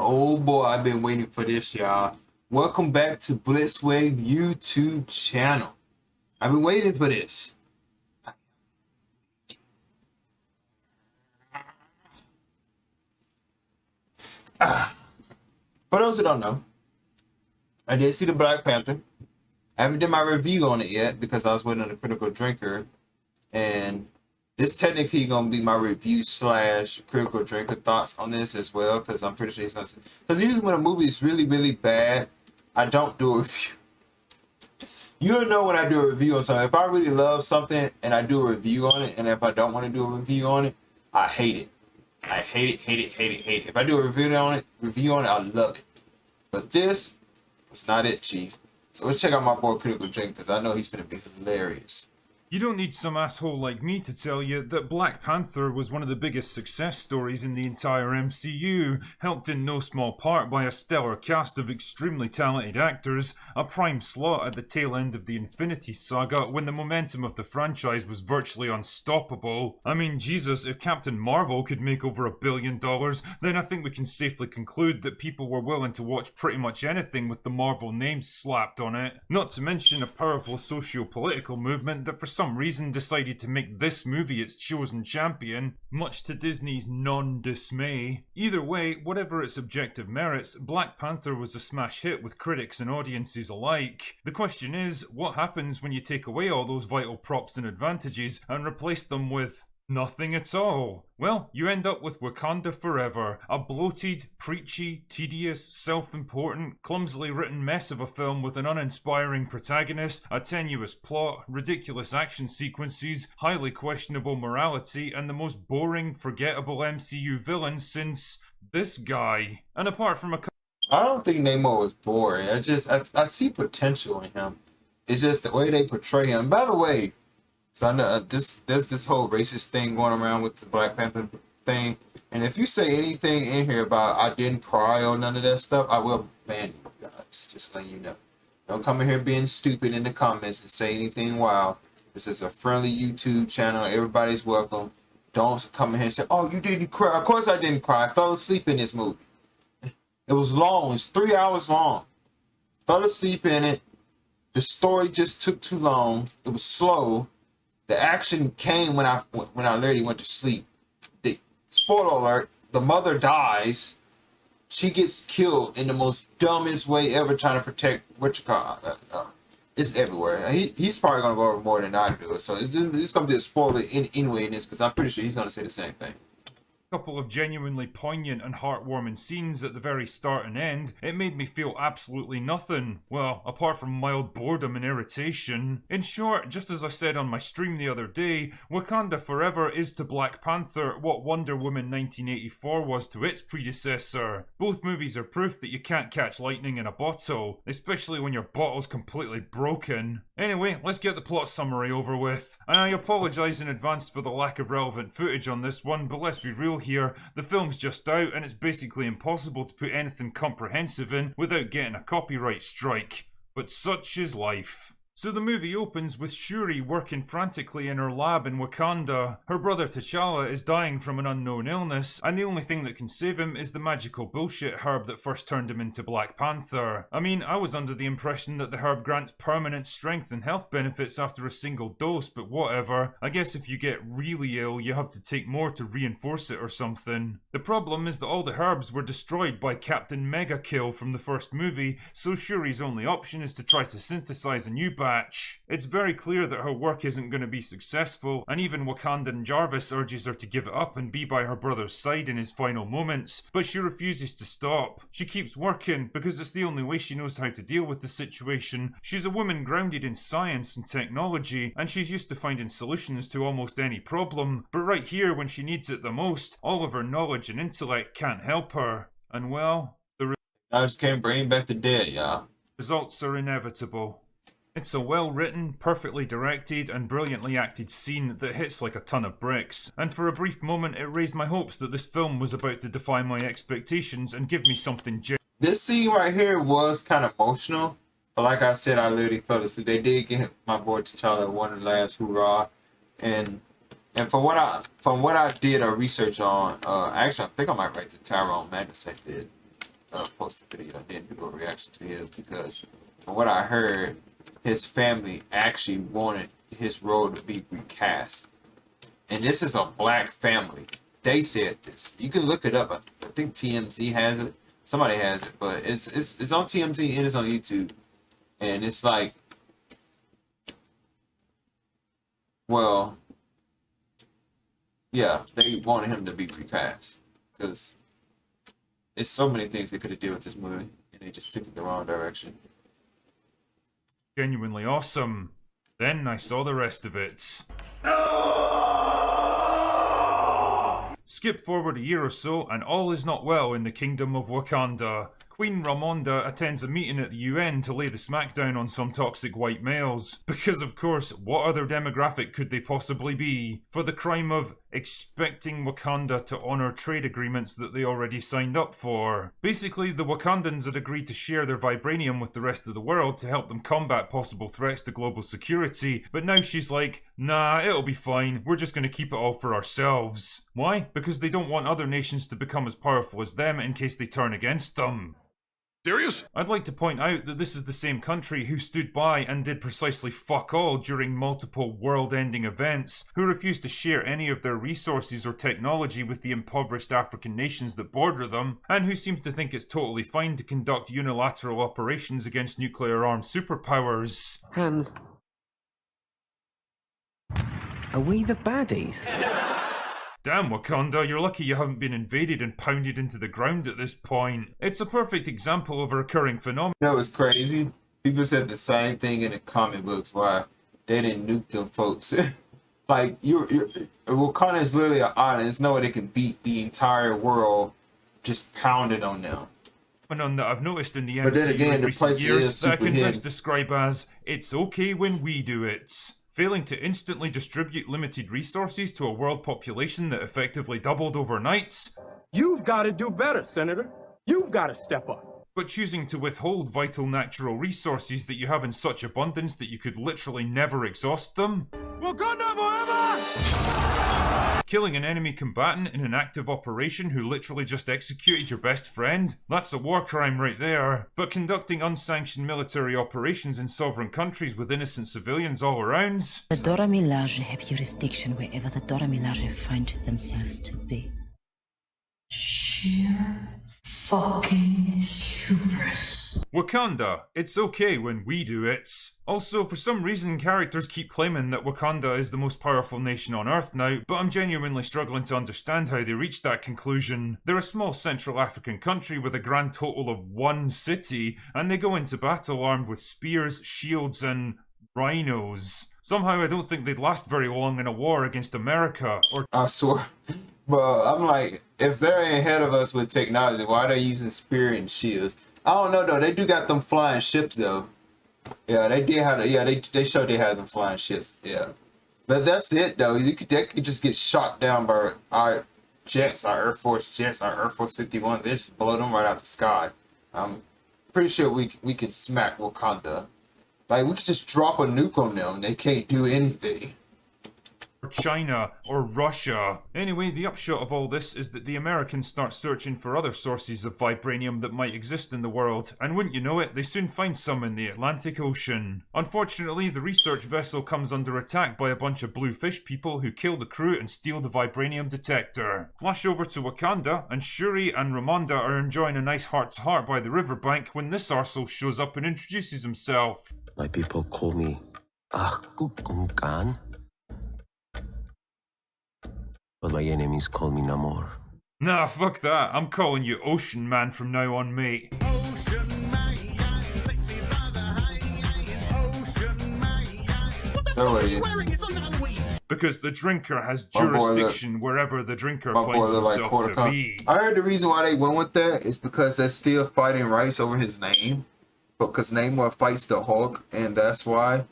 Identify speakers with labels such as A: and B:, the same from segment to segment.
A: Oh boy, I've been waiting for this, y'all. Welcome back to Blitzwave YouTube channel. I've been waiting for this. For those who don't know, I did see the Black Panther. I haven't done my review on it yet because I was waiting on the Critical Drinker, and this technically gonna be my review slash Critical Drinker thoughts on this as well, because I'm pretty sure he's gonna. Because usually when a movie is really bad, I don't do a review. You'll know when I do a review on something. If I really love something and I do a review on it, and if I don't want to do a review on it, I hate it. I hate it. If I do a review on it, I love it. But this was not it, Chief. So let's check out my boy Critical Drink, because I know he's gonna be hilarious.
B: You don't need some asshole like me to tell you that Black Panther was one of the biggest success stories in the entire MCU, helped in no small part by a stellar cast of extremely talented actors, a prime slot at the tail end of the Infinity Saga when the momentum of the franchise was virtually unstoppable. I mean, Jesus, if Captain Marvel could make over $1 billion, then I think we can safely conclude that people were willing to watch pretty much anything with the Marvel name slapped on it. Not to mention a powerful socio-political movement that for some reason decided to make this movie its chosen champion, much to Disney's non-dismay. Either way, whatever its objective merits, Black Panther was a smash hit with critics and audiences alike. The question is, what happens when you take away all those vital props and advantages and replace them with nothing at all? Well, you end up with Wakanda Forever, a bloated, preachy, tedious, self-important, clumsily written mess of a film with an uninspiring protagonist, a tenuous plot, ridiculous action sequences, highly questionable morality, and the most boring, forgettable MCU villain since this guy. And apart from
A: I don't think Namor was boring. I see potential in him. It's just the way they portray him. By the way, so I know there's this whole racist thing going around with the Black Panther thing, and if you say anything in here about I didn't cry or none of that stuff, I will ban you guys. Just letting you know. Don't come in here being stupid in the comments and say anything wild. This is a friendly YouTube channel. Everybody's welcome. Don't come in here and say, "Oh, you didn't cry." Of course I didn't cry. I fell asleep in this movie. It was long. It's 3 hours long. Fell asleep in it. The story just took too long. It was slow. The action came when I literally went to sleep. Spoiler alert, the mother dies. She gets killed in the most dumbest way ever trying to protect it's everywhere. He's probably going to go over more than I do. So it's going to be a spoiler anyway in this, because I'm pretty sure he's going to say the same thing.
B: Couple of genuinely poignant and heartwarming scenes at the very start and end, it made me feel absolutely nothing. Well, apart from mild boredom and irritation. In short, just as I said on my stream the other day, Wakanda Forever is to Black Panther what Wonder Woman 1984 was to its predecessor. Both movies are proof that you can't catch lightning in a bottle, especially when your bottle's completely broken. Anyway, let's get the plot summary over with. And I apologise in advance for the lack of relevant footage on this one, but let's be real here, the film's just out and it's basically impossible to put anything comprehensive in without getting a copyright strike. But such is life. So the movie opens with Shuri working frantically in her lab in Wakanda. Her brother T'Challa is dying from an unknown illness, and the only thing that can save him is the magical bullshit herb that first turned him into Black Panther. I mean, I was under the impression that the herb grants permanent strength and health benefits after a single dose, but whatever. I guess if you get really ill, you have to take more to reinforce it or something. The problem is that all the herbs were destroyed by Captain Mega Kill from the first movie, so Shuri's only option is to try to synthesize a new batch. It's very clear that her work isn't going to be successful, and even Wakandan Jarvis urges her to give it up and be by her brother's side in his final moments, but she refuses to stop. She keeps working because it's the only way she knows how to deal with the situation. She's a woman grounded in science and technology, and she's used to finding solutions to almost any problem, but right here when she needs it the most, all of her knowledge and intellect can't help her. And well,
A: I just can't bring back the dead, y'all.
B: Results are inevitable. It's a well-written, perfectly directed, and brilliantly acted scene that hits like a ton of bricks, and for a brief moment it raised my hopes that this film was about to defy my expectations and give me something
A: This scene right here was kind of emotional, but like I said, I literally fell asleep. They did give my boy T'Challa one last hoorah, and from what I did a research on, actually I think I might write to Tyrone Magnus I did. post the video and then do a reaction to his, because from what I heard, his family actually wanted his role to be recast. And this is a black family. They said this. You can look it up. I think TMZ has it. Somebody has it, but it's on TMZ and it's on YouTube. And it's like, well, yeah, they wanted him to be recast because there's so many things they could have did with this movie, and they just took it the wrong direction.
B: Genuinely awesome. Then I saw the rest of it. Skip forward a year or so, and all is not well in the kingdom of Wakanda. Queen Ramonda attends a meeting at the UN to lay the smackdown on some toxic white males. Because of course, what other demographic could they possibly be? For the crime of expecting Wakanda to honour trade agreements that they already signed up for. Basically, the Wakandans had agreed to share their vibranium with the rest of the world to help them combat possible threats to global security, but now she's like, nah, it'll be fine, we're just gonna keep it all for ourselves. Why? Because they don't want other nations to become as powerful as them in case they turn against them.
C: Serious?
B: I'd like to point out that this is the same country who stood by and did precisely fuck all during multiple world-ending events, who refused to share any of their resources or technology with the impoverished African nations that border them, and who seems to think it's totally fine to conduct unilateral operations against nuclear-armed superpowers.
D: Hands. Are we the baddies?
B: Damn, Wakanda, you're lucky you haven't been invaded and pounded into the ground at this point. It's a perfect example of a recurring phenomenon.
A: You know what's crazy? People said the same thing in the comic books, why they didn't nuke them folks. Like, Wakanda is literally an island. There's no way they can beat the entire world just pounding on them.
B: That I've noticed in the
A: But then
B: MCU
A: again,
B: in
A: the
B: recent
A: place
B: years
A: is
B: that I
A: super
B: can best
A: hidden.
B: describe as, it's okay when we do it. Failing to instantly distribute limited resources to a world population that effectively doubled overnight.
C: You've got to do better, Senator. You've got to step up.
B: But choosing to withhold vital natural resources that you have in such abundance that you could literally never exhaust them.
C: Wakanda forever!
B: Killing an enemy combatant in an active operation who literally just executed your best friend? That's a war crime right there. But conducting unsanctioned military operations in sovereign countries with innocent civilians all around?
E: The Dora Milaje have jurisdiction wherever the Dora Milaje find themselves to be.
F: Sheer fucking hubris.
B: Wakanda, it's okay when we do it. Also, for some reason, characters keep claiming that Wakanda is the most powerful nation on Earth now, but I'm genuinely struggling to understand how they reached that conclusion. They're a small Central African country with a grand total of 1 city, and they go into battle armed with spears, shields, and rhinos. Somehow I don't think they'd last very long in a war against America, or
A: I swear. But I'm like, if they're ahead of us with technology, why are they using spear and shields? I don't know though. They do got them flying ships though. Yeah, they did have. Yeah, they showed they had them flying ships. Yeah, but that's it though. They could just get shot down by our jets, our Air Force jets, our Air Force 51. They just blow them right out the sky. I'm pretty sure we can smack Wakanda. Like, we could just drop a nuke on them. They can't do anything.
B: China, or Russia. Anyway, the upshot of all this is that the Americans start searching for other sources of vibranium that might exist in the world, and wouldn't you know it, they soon find some in the Atlantic Ocean. Unfortunately, the research vessel comes under attack by a bunch of blue fish people who kill the crew and steal the vibranium detector. Flash over to Wakanda, and Shuri and Ramonda are enjoying a nice heart-to-heart by the riverbank when this arsehole shows up and introduces himself.
G: My people call me Akukunkan, but my enemies call me Namor.
B: Nah, fuck that. I'm calling you Ocean Man from now on, mate.
A: No way.
B: Because the drinker has
A: My boy look-
B: jurisdiction wherever the drinker
A: My boy
B: finds
A: look like
B: himself
A: quarter
B: to
A: con.
B: be.
A: I heard the reason why they went with that is because they're still fighting rights over his name. Because Namor fights the Hulk, and that's why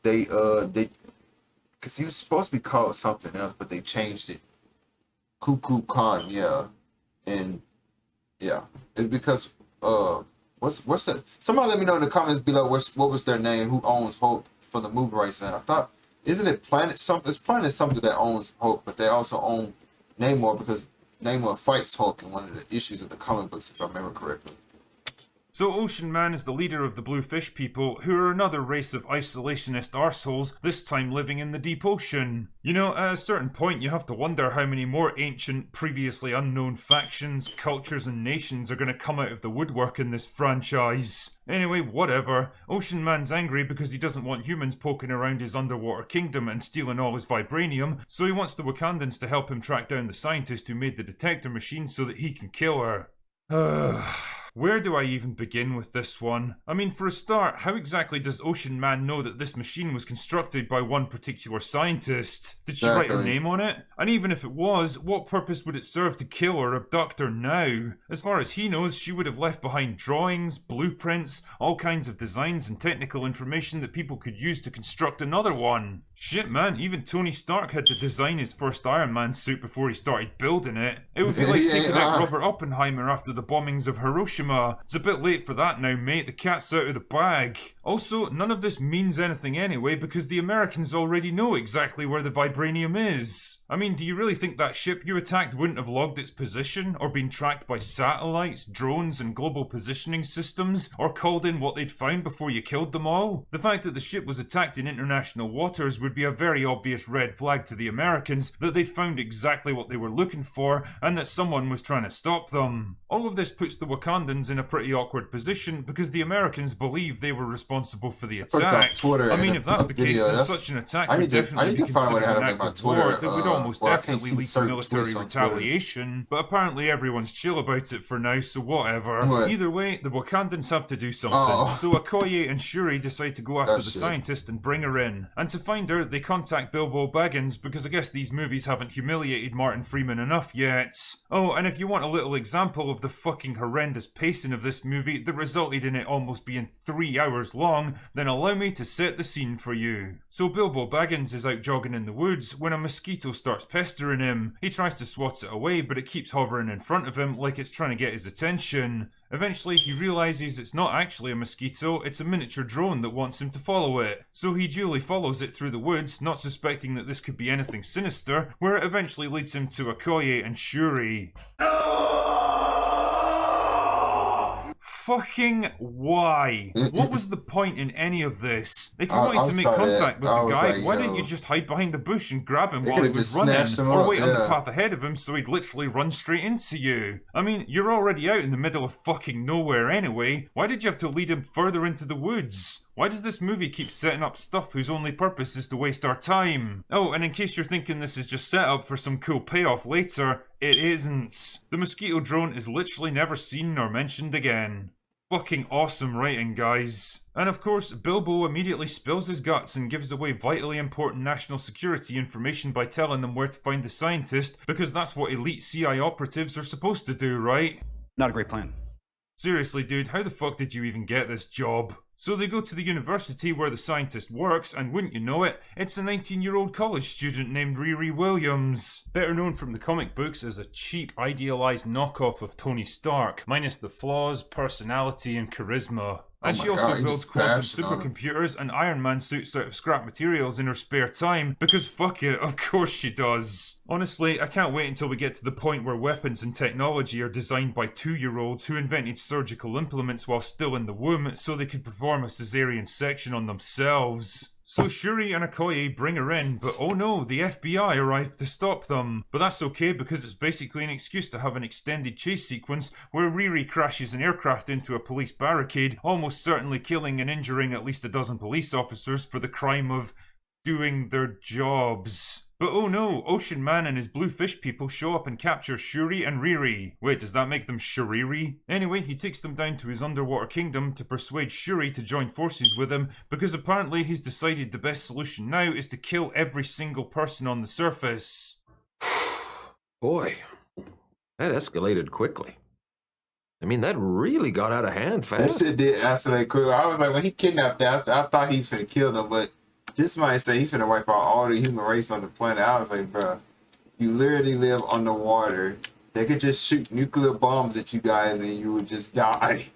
A: they because he was supposed to be called something else, but they changed it. Cuckoo Khan, yeah, and yeah, it's because what's the? Somebody let me know in the comments below what was their name, who owns Hulk for the movie rights now. I thought, isn't it Planet something? It's Planet something that owns Hulk, but they also own Namor because Namor fights Hulk in one of the issues of the comic books, if I remember correctly.
B: So Ocean Man is the leader of the Blue Fish people, who are another race of isolationist arseholes, this time living in the deep ocean. You know, at a certain point you have to wonder how many more ancient, previously unknown factions, cultures and nations are going to come out of the woodwork in this franchise. Anyway, whatever. Ocean Man's angry because he doesn't want humans poking around his underwater kingdom and stealing all his vibranium, so he wants the Wakandans to help him track down the scientist who made the detector machine so that he can kill her. Where do I even begin with this one? I mean, for a start, how exactly does Ocean Man know that this machine was constructed by one particular scientist? Did she write her name on it? And even if it was, what purpose would it serve to kill or abduct her now? As far as he knows, she would have left behind drawings, blueprints, all kinds of designs and technical information that people could use to construct another one. Shit, man, even Tony Stark had to design his first Iron Man suit before he started building it. It would be like taking out Robert Oppenheimer after the bombings of Hiroshima. It's a bit late for that now, mate. The cat's out of the bag. Also, none of this means anything anyway because the Americans already know exactly where the vibranium is. I mean, do you really think that ship you attacked wouldn't have logged its position, or been tracked by satellites, drones, and global positioning systems, or called in what they'd found before you killed them all? The fact that the ship was attacked in international waters would be a very obvious red flag to the Americans that they'd found exactly what they were looking for, and that someone was trying to stop them. All of this puts the Wakandans in a pretty awkward position because the Americans believe they were responsible for the attack.
A: Twitter,
B: I mean, if that's the case, then such an attack would definitely be considered an act of war that would almost definitely lead to military retaliation, but apparently everyone's chill about it for now, so whatever. Either way, the Wakandans have to do something, so Okoye and Shuri decide to go after the scientist and bring her in. And to find her, they contact Bilbo Baggins because I guess these movies haven't humiliated Martin Freeman enough yet. Oh, and if you want a little example of the fucking horrendous pacing of this movie that resulted in it almost being 3 hours long, then allow me to set the scene for you. So Bilbo Baggins is out jogging in the woods when a mosquito starts pestering him. He tries to swat it away, but it keeps hovering in front of him like it's trying to get his attention. Eventually he realises it's not actually a mosquito, it's a miniature drone that wants him to follow it. So he duly follows it through the woods, not suspecting that this could be anything sinister, where it eventually leads him to Okoye and Shuri. Fucking why? What was the point in any of this? If you wanted to make contact with the guy, why didn't you just hide behind the bush and grab him while he was running? Or wait on the path ahead of him so he'd literally run straight into you? I mean, you're already out in the middle of fucking nowhere anyway. Why did you have to lead him further into the woods? Why does this movie keep setting up stuff whose only purpose is to waste our time? Oh, and in case you're thinking this is just set up for some cool payoff later, it isn't. The mosquito drone is literally never seen nor mentioned again. Fucking awesome writing, guys. And of course, Bilbo immediately spills his guts and gives away vitally important national security information by telling them where to find the scientist, because that's what elite CI operatives are supposed to do, right?
H: Not a great plan.
B: Seriously, dude, how the fuck did you even get this job? So they go to the university where the scientist works, and wouldn't you know it, it's a 19-year-old college student named Riri Williams. Better known from the comic books as a cheap, idealized knockoff of Tony Stark, minus the flaws, personality, and charisma. And she also builds quantum supercomputers and Iron Man suits out of scrap materials in her spare time, because fuck it, of course she does. Honestly, I can't wait until we get to the point where weapons and technology are designed by 2-year-olds who invented surgical implements while still in the womb so they could perform a cesarean section on themselves. So Shuri and Okoye bring her in, but oh no, the FBI arrive to stop them. But that's okay because it's basically an excuse to have an extended chase sequence where Riri crashes an aircraft into a police barricade, almost certainly killing and injuring at least a dozen police officers for the crime of doing their jobs. But oh no, Ocean Man and his blue fish people show up and capture Shuri and Riri. Wait, does that make them Shuriri? Anyway, he takes them down to his underwater kingdom to persuade Shuri to join forces with him, because apparently he's decided the best solution now is to kill every single person on the surface.
I: Boy, that escalated quickly. I mean, that really got out of hand fast.
A: That shit did escalate quickly. I was like, when he kidnapped them, I thought he was gonna kill them, but this might say he's gonna wipe out all the human race on the planet. I was like, bro, you literally live underwater. They could just shoot nuclear bombs at you guys and you would just die.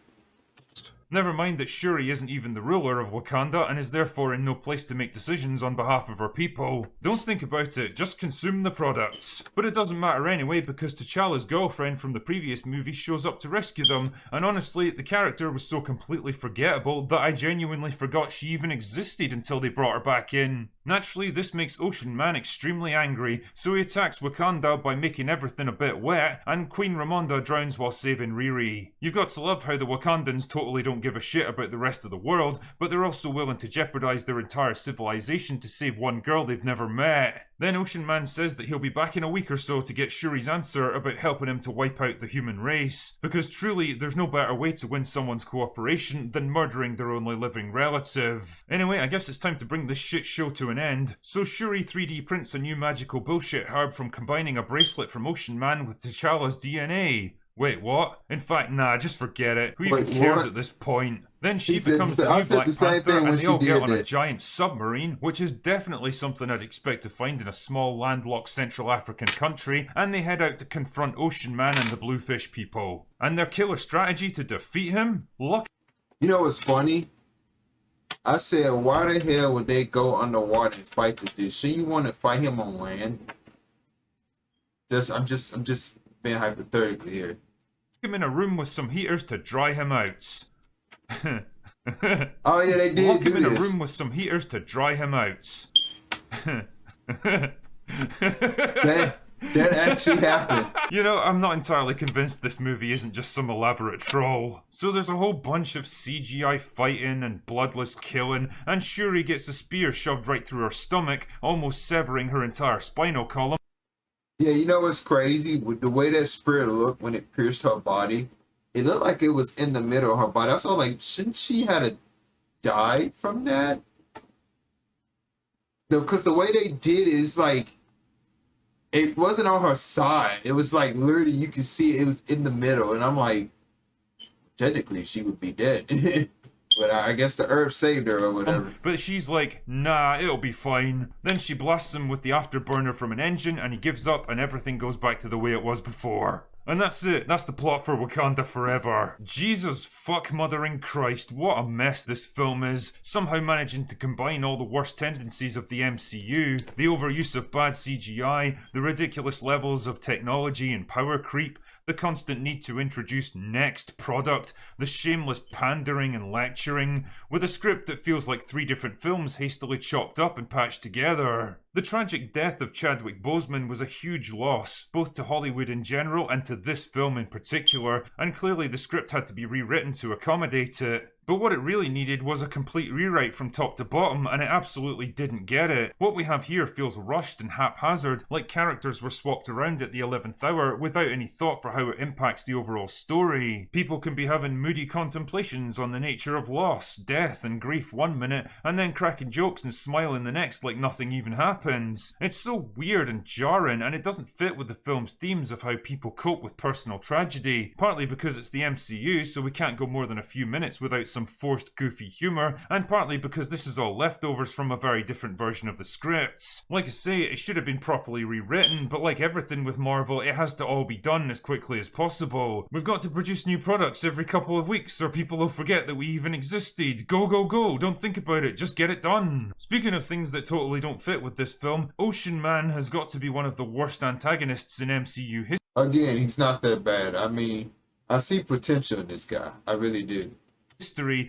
B: Never mind that Shuri isn't even the ruler of Wakanda and is therefore in no place to make decisions on behalf of her people. Don't think about it, just consume the products. But it doesn't matter anyway because T'Challa's girlfriend from the previous movie shows up to rescue them, and honestly, the character was so completely forgettable that I genuinely forgot she even existed until they brought her back in. Naturally, this makes Ocean Man extremely angry, so he attacks Wakanda by making everything a bit wet, and Queen Ramonda drowns while saving Riri. You've got to love how the Wakandans totally don't give a shit about the rest of the world, but they're also willing to jeopardize their entire civilization to save one girl they've never met. Then Ocean Man says that he'll be back in a week or so to get Shuri's answer about helping him to wipe out the human race, because truly, there's no better way to win someone's cooperation than murdering their only living relative. Anyway, I guess it's time to bring this shit show to an end. So Shuri 3D prints a new magical bullshit herb from combining a bracelet from Ocean Man with T'Challa's DNA. Wait, what? In fact, nah, just forget it. Who even cares at this point? Then she becomes the new Black Panther and they all get on a giant submarine, which is definitely something I'd expect to find in a small landlocked Central African country, and they head out to confront Ocean Man and the Bluefish people. And their killer strategy to defeat him? Look.
A: You know what's funny? I said, why the hell would they go underwater and fight this dude? So you want to fight him on land? I'm just being hypothetically here.
B: Him in a room with some heaters to dry him out.
A: Oh yeah, they did.
B: Lock him in a room with some heaters to dry him out.
A: That actually happened.
B: You know, I'm not entirely convinced this movie isn't just some elaborate troll. So there's a whole bunch of CGI fighting and bloodless killing, and Shuri gets a spear shoved right through her stomach, almost severing her entire spinal column.
A: Yeah, you know what's crazy? With the way that spear looked when it pierced her body, it looked like it was in the middle of her body. I was like, shouldn't she have died from that? No, because the way they did it is like, it wasn't on her side. It was like literally you could see it was in the middle, and I'm like, technically she would be dead. But I guess the herb saved her or whatever.
B: But she's like, nah, it'll be fine. Then she blasts him with the afterburner from an engine, and he gives up, and everything goes back to the way it was before. And that's it. That's the plot for Wakanda Forever. Jesus fuck mothering Christ, what a mess this film is. Somehow managing to combine all the worst tendencies of the MCU, the overuse of bad CGI, the ridiculous levels of technology and power creep, the constant need to introduce next product, the shameless pandering and lecturing, with a script that feels like 3 different films hastily chopped up and patched together. The tragic death of Chadwick Boseman was a huge loss, both to Hollywood in general and to this film in particular, and clearly the script had to be rewritten to accommodate it. But what it really needed was a complete rewrite from top to bottom, and it absolutely didn't get it. What we have here feels rushed and haphazard, like characters were swapped around at the 11th hour without any thought for how it impacts the overall story. People can be having moody contemplations on the nature of loss, death, and grief one minute, and then cracking jokes and smiling the next like nothing even happens. It's so weird and jarring, and it doesn't fit with the film's themes of how people cope with personal tragedy, partly because it's the MCU, so we can't go more than a few minutes without some forced goofy humour, and partly because this is all leftovers from a very different version of the scripts. Like I say, it should have been properly rewritten, but like everything with Marvel, it has to all be done as quickly as possible. We've got to produce new products every couple of weeks, or people will forget that we even existed. Go, go, go, don't think about it, just get it done. Speaking of things that totally don't fit with this film, Ocean Man has got to be one of the worst antagonists in MCU history.
A: Again, he's not that bad. I mean, I see potential in this guy. I really do.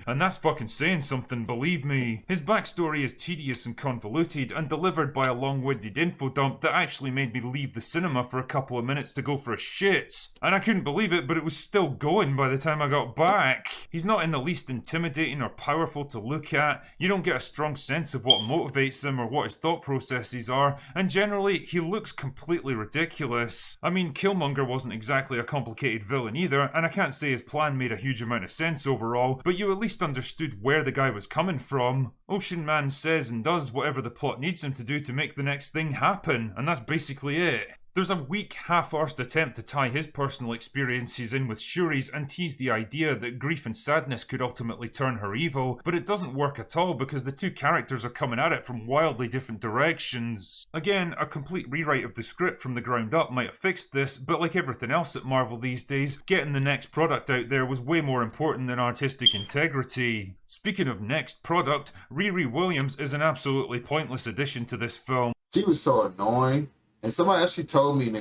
B: And that's fucking saying something, believe me. His backstory is tedious and convoluted, and delivered by a long-winded info dump that actually made me leave the cinema for a couple of minutes to go for a shit. And I couldn't believe it, but it was still going by the time I got back. He's not in the least intimidating or powerful to look at, you don't get a strong sense of what motivates him or what his thought processes are, and generally, he looks completely ridiculous. I mean, Killmonger wasn't exactly a complicated villain either, and I can't say his plan made a huge amount of sense overall, but you at least understood where the guy was coming from. Ocean Man says and does whatever the plot needs him to do to make the next thing happen, and that's basically it. There's a weak, half-arsed attempt to tie his personal experiences in with Shuri's and tease the idea that grief and sadness could ultimately turn her evil, but it doesn't work at all because the two characters are coming at it from wildly different directions. Again, a complete rewrite of the script from the ground up might have fixed this, but like everything else at Marvel these days, getting the next product out there was way more important than artistic integrity. Speaking of next product, Riri Williams is an absolutely pointless addition to this film.
A: She was so annoying. And somebody actually told me in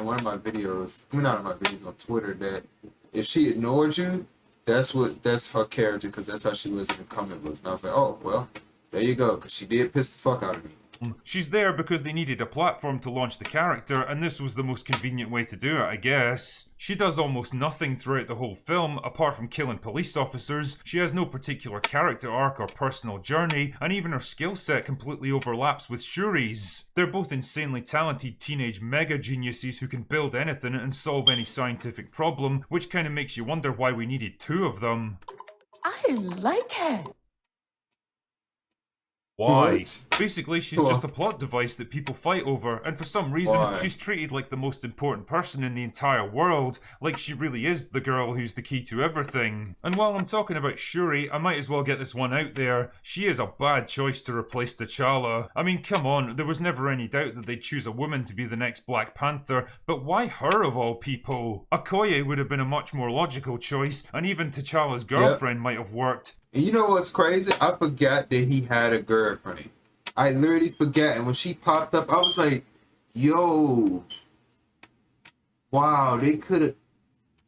A: one of my videos, I mean not in my videos, on Twitter, that if she ignored you, that's her character, because that's how she was in the comic books. And I was like, oh, well, there you go, because she did piss the fuck out of me.
B: She's there because they needed a platform to launch the character, and this was the most convenient way to do it, I guess. She does almost nothing throughout the whole film, apart from killing police officers. She has no particular character arc or personal journey, and even her skill set completely overlaps with Shuri's. They're both insanely talented teenage mega geniuses who can build anything and solve any scientific problem, which kind of makes you wonder why we needed two of them.
F: I like her.
B: Why?
A: What?
B: Basically, she's just a plot device that people fight over, and for some reason, she's treated like the most important person in the entire world, like she really is the girl who's the key to everything. And while I'm talking about Shuri, I might as well get this one out there. She is a bad choice to replace T'Challa. I mean, come on, there was never any doubt that they'd choose a woman to be the next Black Panther, but why her of all people? Okoye would have been a much more logical choice, and even T'Challa's girlfriend might have worked.
A: And you know what's crazy? I forgot that he had a girlfriend. I literally forgot. And when she popped up, I was like, yo. Wow, they could have...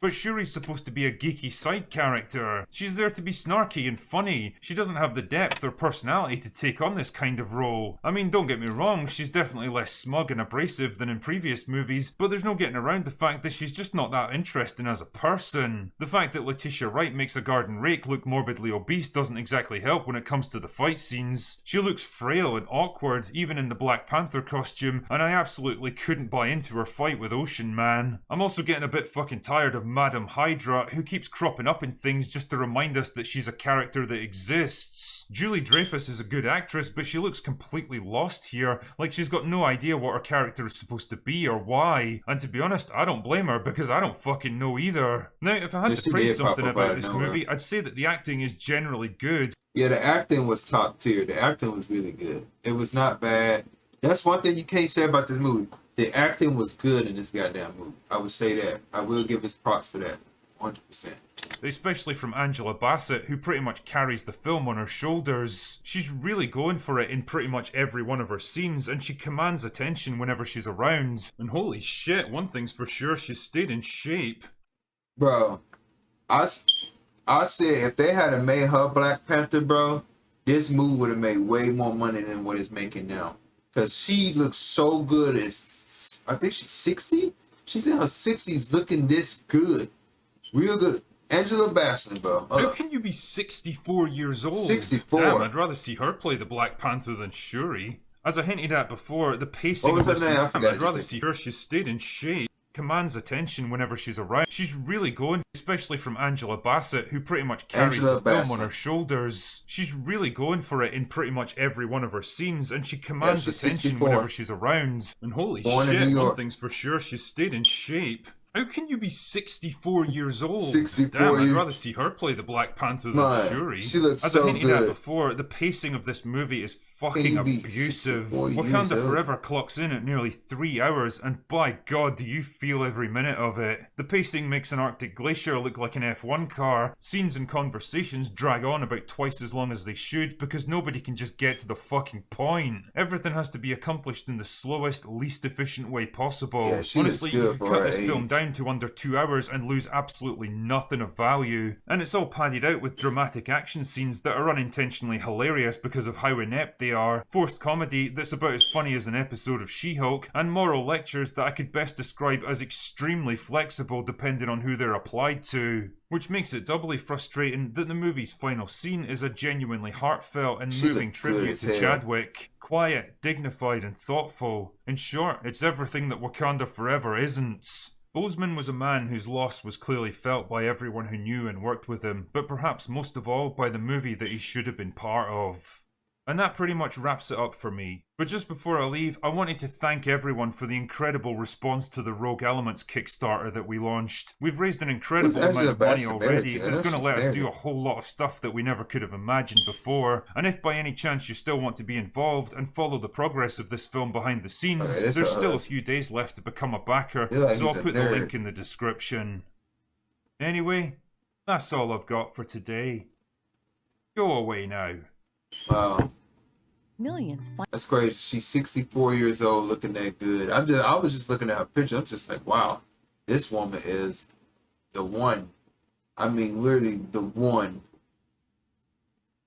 B: But Shuri's supposed to be a geeky side character. She's there to be snarky and funny. She doesn't have the depth or personality to take on this kind of role. I mean, don't get me wrong, she's definitely less smug and abrasive than in previous movies, but there's no getting around the fact that she's just not that interesting as a person. The fact that Letitia Wright makes a garden rake look morbidly obese doesn't exactly help when it comes to the fight scenes. She looks frail and awkward, even in the Black Panther costume, and I absolutely couldn't buy into her fight with Ocean Man. I'm also getting a bit fucking tired of Madam Hydra, who keeps cropping up in things just to remind us that she's a character that exists. Julie Dreyfus is a good actress, but she looks completely lost here, like she's got no idea what her character is supposed to be or why. And to be honest, I don't blame her, because I don't fucking know either. Now, if I had to praise something about this movie, I'd say that the acting is generally good.
A: Yeah, the acting was top tier. The acting was really good. It was not bad. That's one thing you can't say about this movie. The acting was good in this goddamn movie. I would say that. I will give us props for that. 100%.
B: Especially from Angela Bassett, who pretty much carries the film on her shoulders. She's really going for it in pretty much every one of her scenes, and she commands attention whenever she's around. And holy shit, one thing's for sure, she's stayed in shape.
A: Bro, I said if they had made her Black Panther, bro, this movie would have made way more money than what it's making now. Because she looks so good. I think she's 60? She's in her 60s looking this good. Real good. Angela Bassett, bro.
B: How can you be 64 years old?
A: 64.
B: Damn, I'd rather see her play the Black Panther than Shuri. As I hinted at before, the pacing of this film, I'd rather see her. She's stayed in shape. Commands attention whenever she's around. She's really going, especially from Angela Bassett, who pretty much carries the film on her shoulders. She's really going for it in pretty much every one of her scenes, and she commands attention whenever she's around. And holy shit, one thing's for sure, she's stayed in shape. How can you be 64 years old?
A: 64
B: Damn, I'd rather see her play the Black Panther than Shuri.
A: She looks
B: As
A: so
B: I hinted
A: good.
B: at before, the pacing of this movie is fucking abusive. Wakanda Forever clocks in at nearly 3 hours, and by God, do you feel every minute of it. The pacing makes an Arctic glacier look like an F1 car. Scenes and conversations drag on about twice as long as they should, because nobody can just get to the fucking point. Everything has to be accomplished in the slowest, least efficient way possible.
A: Yeah, she
B: Honestly,
A: is good
B: you could
A: for
B: cut
A: her
B: this
A: age.
B: film down to under 2 hours and lose absolutely nothing of value. And it's all padded out with dramatic action scenes that are unintentionally hilarious because of how inept they are, forced comedy that's about as funny as an episode of She-Hulk, and moral lectures that I could best describe as extremely flexible depending on who they're applied to. Which makes it doubly frustrating that the movie's final scene is a genuinely heartfelt and moving tribute to Chadwick. Quiet, dignified and thoughtful. In short, it's everything that Wakanda Forever isn't. Boseman was a man whose loss was clearly felt by everyone who knew and worked with him, but perhaps most of all by the movie that he should have been part of. And that pretty much wraps it up for me. But just before I leave, I wanted to thank everyone for the incredible response to the Rogue Elements Kickstarter that we launched. We've raised an incredible amount of money already that's going to let us do a whole lot of stuff that we never could have imagined before. And if by any chance you still want to be involved and follow the progress of this film behind the scenes, there's still a few days left to become a backer, so I'll put the link in the description. Anyway, that's all I've got for today. Go away now.
A: Wow.
F: Millions.
A: That's crazy. She's 64 years old, looking that good. I was just looking at her picture. I'm just like, wow, this woman is the one. I mean, literally the one.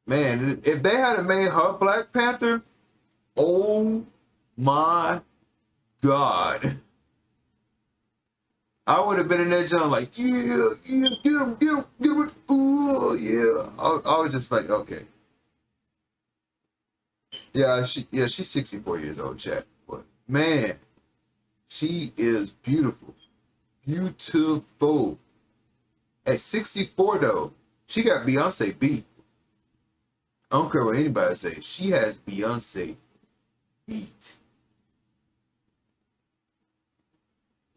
A: Man, if they had made her Black Panther, oh my God, I would have been in that joint like, yeah, get him, ooh, yeah. I was just like, okay. Yeah, she's 64 years old, chat. But man, she is beautiful. Beautiful. At 64 though, she got Beyonce beat. I don't care what anybody say. She has Beyonce beat.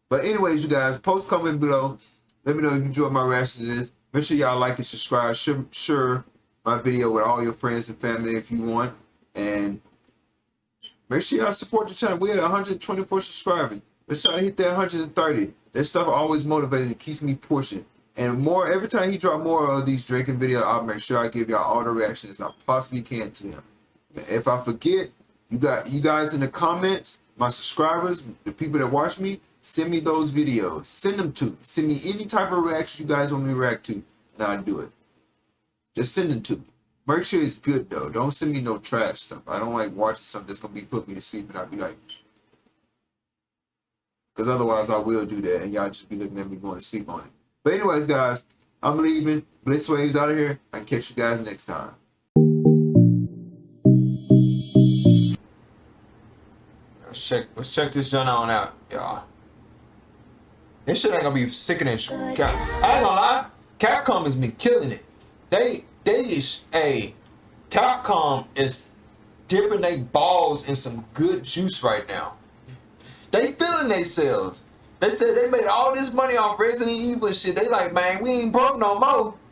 A: But anyways, you guys, post comment below. Let me know if you enjoyed my reaction to this. Make sure y'all like and subscribe. Share my video with all your friends and family if you want. And make sure y'all support the channel. We're at 124 subscribers. Let's try to hit that 130. That stuff always motivating. It keeps me pushing. And more, every time he drop more of these drinking videos, I'll make sure I give y'all all the reactions I possibly can to him. If I forget, you guys in the comments, my subscribers, the people that watch me, send me those videos. Send them to me. Send me any type of reaction you guys want me to react to, and I'll do it. Just send them to me. Make sure it's good though. Don't send me no trash stuff. I don't like watching something that's gonna put me to sleep, and I'll be like, because otherwise I will do that, and y'all just be looking at me going to sleep on it. But anyways, guys, I'm leaving. Bliss Waves out of here. I can catch you guys next time. Let's check this joint on out, y'all. This shit ain't gonna be sickening. I ain't gonna lie. Capcom has been killing it. Capcom is dipping their balls in some good juice right now. They feeling themselves. They said they made all this money off Resident Evil and shit. They like, man, we ain't broke no more.